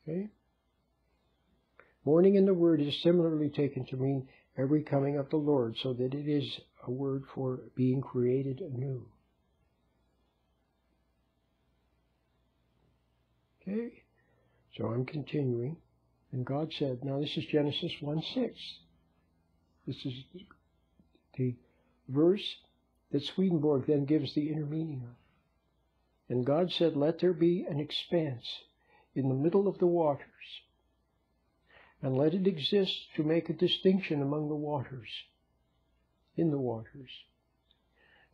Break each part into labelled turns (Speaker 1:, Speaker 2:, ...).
Speaker 1: Okay? Morning in the word is similarly taken to mean every coming of the Lord, so that it is a word for being created anew. Okay? So I'm continuing. And God said, now this is Genesis 1:6. This is the verse that Swedenborg then gives the inner meaning of. And God said, let there be an expanse in the middle of the waters, and let it exist to make a distinction among the waters, in the waters.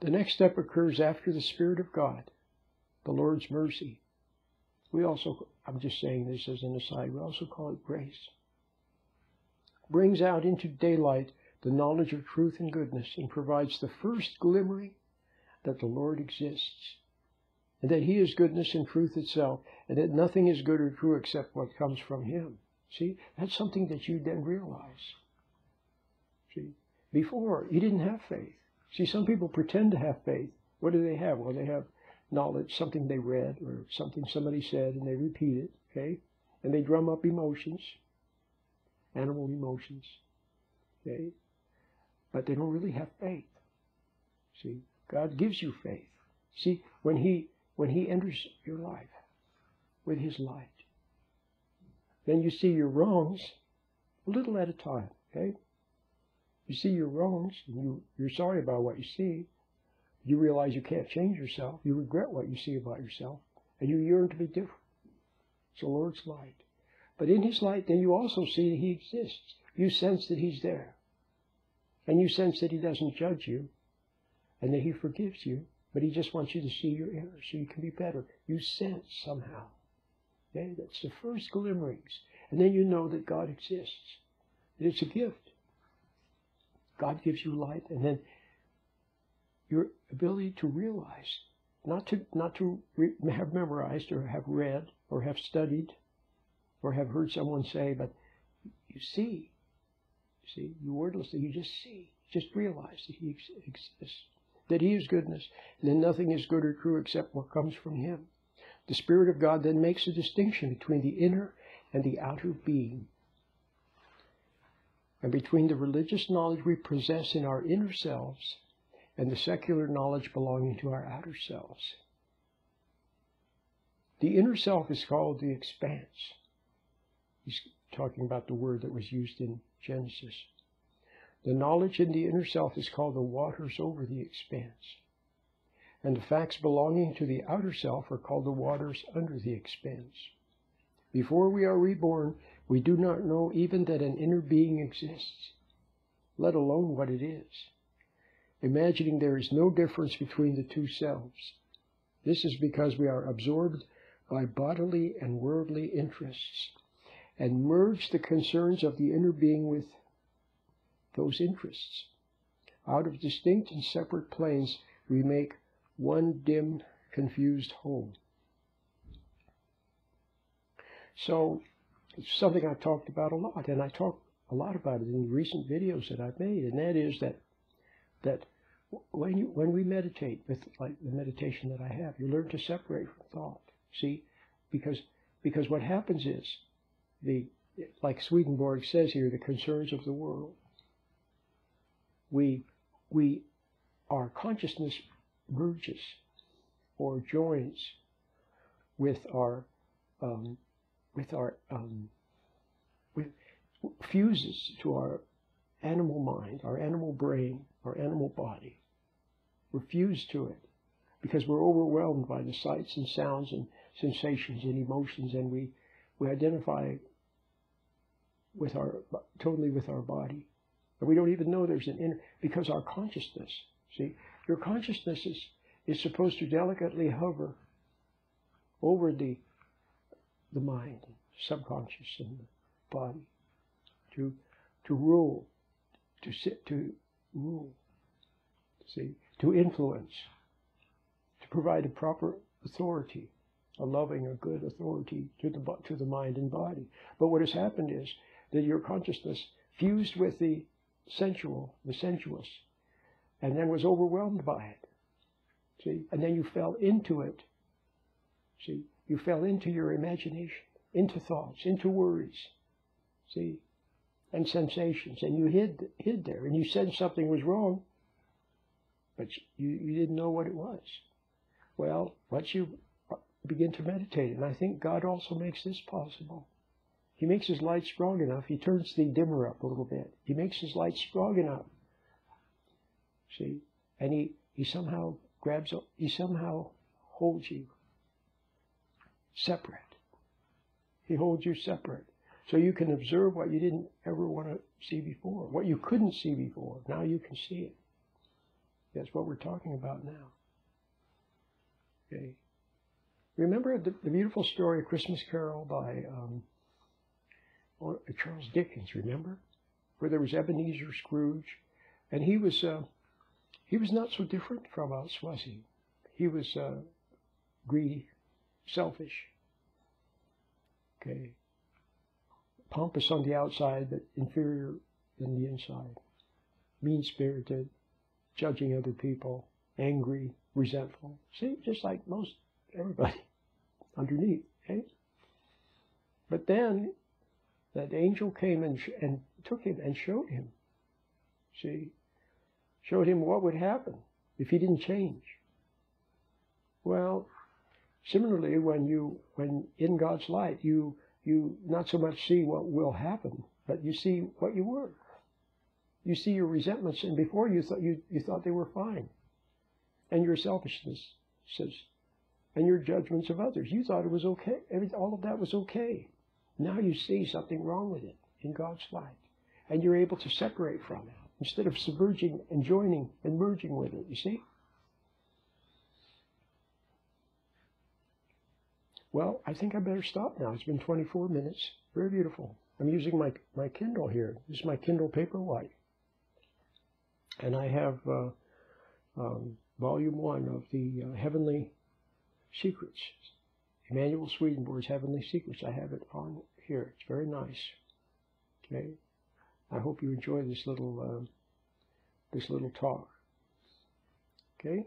Speaker 1: The next step occurs after the Spirit of God, the Lord's mercy. We also, I'm just saying this as an aside, we also call it grace. Brings out into daylight the knowledge of truth and goodness, and provides the first glimmering that the Lord exists, and that He is goodness and truth itself, and that nothing is good or true except what comes from Him. See, that's something that you then realize. See, before, you didn't have faith. See, some people pretend to have faith. What do they have? Well, they have knowledge, something they read, or something somebody said, and they repeat it, okay? And they drum up emotions, animal emotions, okay? But they don't really have faith. See, God gives you faith. See, when He enters your life with His light, then you see your wrongs a little at a time, okay? You see your wrongs, and you're sorry about what you see. You realize you can't change yourself. You regret what you see about yourself, and you yearn to be different. It's the Lord's light. But in His light, then you also see that He exists. You sense that He's there. And you sense that He doesn't judge you, and that He forgives you, but He just wants you to see your errors so you can be better. You sense somehow. Okay? That's the first glimmerings. And then you know that God exists. And it's a gift. God gives you light, and then your ability to realize, not to have memorized or have read or have studied or have heard someone say, but you see. See, you wordlessly, you just see. Just realize that He exists, that He is goodness, and then nothing is good or true except what comes from Him. The Spirit of God then makes a distinction between the inner and the outer being, and between the religious knowledge we possess in our inner selves and the secular knowledge belonging to our outer selves. The inner self is called the expanse. He's talking about the word that was used in Genesis. The knowledge in the inner self is called the waters over the expanse. And the facts belonging to the outer self are called the waters under the expanse. Before we are reborn, we do not know even that an inner being exists, let alone what it is, imagining there is no difference between the two selves. This is because we are absorbed by bodily and worldly interests, and merge the concerns of the inner being with those interests. Out of distinct and separate planes, we make one dim, confused whole. So, it's something I've talked about a lot, and I talk a lot about it in recent videos that I've made, and that is that when we meditate, with like the meditation that I have, you learn to separate from thought. See, because what happens is, like Swedenborg says here, the concerns of the world. Our consciousness merges or joins with fuses to our animal mind, our animal brain, our animal body. We're fused to it because we're overwhelmed by the sights and sounds and sensations and emotions, and we identify totally with our body. And we don't even know there's an inner, because our consciousness, see, your consciousness is supposed to delicately hover over the mind, subconscious, and the body, to rule, to rule, see, to influence, to provide a proper authority, a loving or good authority to the mind and body. But what has happened is that your consciousness fused with the sensual, the sensuous, and then was overwhelmed by it. See, and then you fell into it. See, you fell into your imagination. into thoughts, into worries, see, and sensations. And you hid there, and you said something was wrong, but you didn't know what it was. Well, once you begin to meditate, and I think God also makes this possible. He makes his light strong enough. He turns the dimmer up a little bit. He makes his light strong enough. See? And he somehow holds you separate. He holds you separate. So you can observe what you didn't ever want to see before. What you couldn't see before. Now you can see it. That's what we're talking about now. Okay. Remember the beautiful story, A Christmas Carol by Charles Dickens, remember? Where there was Ebenezer Scrooge. And he was not so different from us, was he? He was greedy, selfish, okay, pompous on the outside, but inferior in the inside, mean-spirited, judging other people, angry, resentful. See, just like most everybody underneath, okay? But then that angel came and took him and showed him, see, showed him what would happen if he didn't change. Well, similarly, when in God's light, you not so much see what will happen, but you see what you were. You see your resentments, and before you thought they were fine, and your selfishness, and your judgments of others. You thought it was okay. All of that was okay. Now you see something wrong with it in God's light, and you're able to separate from it instead of submerging and joining and merging with it. You see? Well, I think I better stop now. It's been 24 minutes. Very beautiful. I'm using my Kindle here. This is my Kindle Paperwhite. And I have Volume 1 of the Heavenly Secrets. Emanuel Swedenborg's Heavenly Secrets. I have it on here. It's very nice. Okay. I hope you enjoy this little talk. Okay.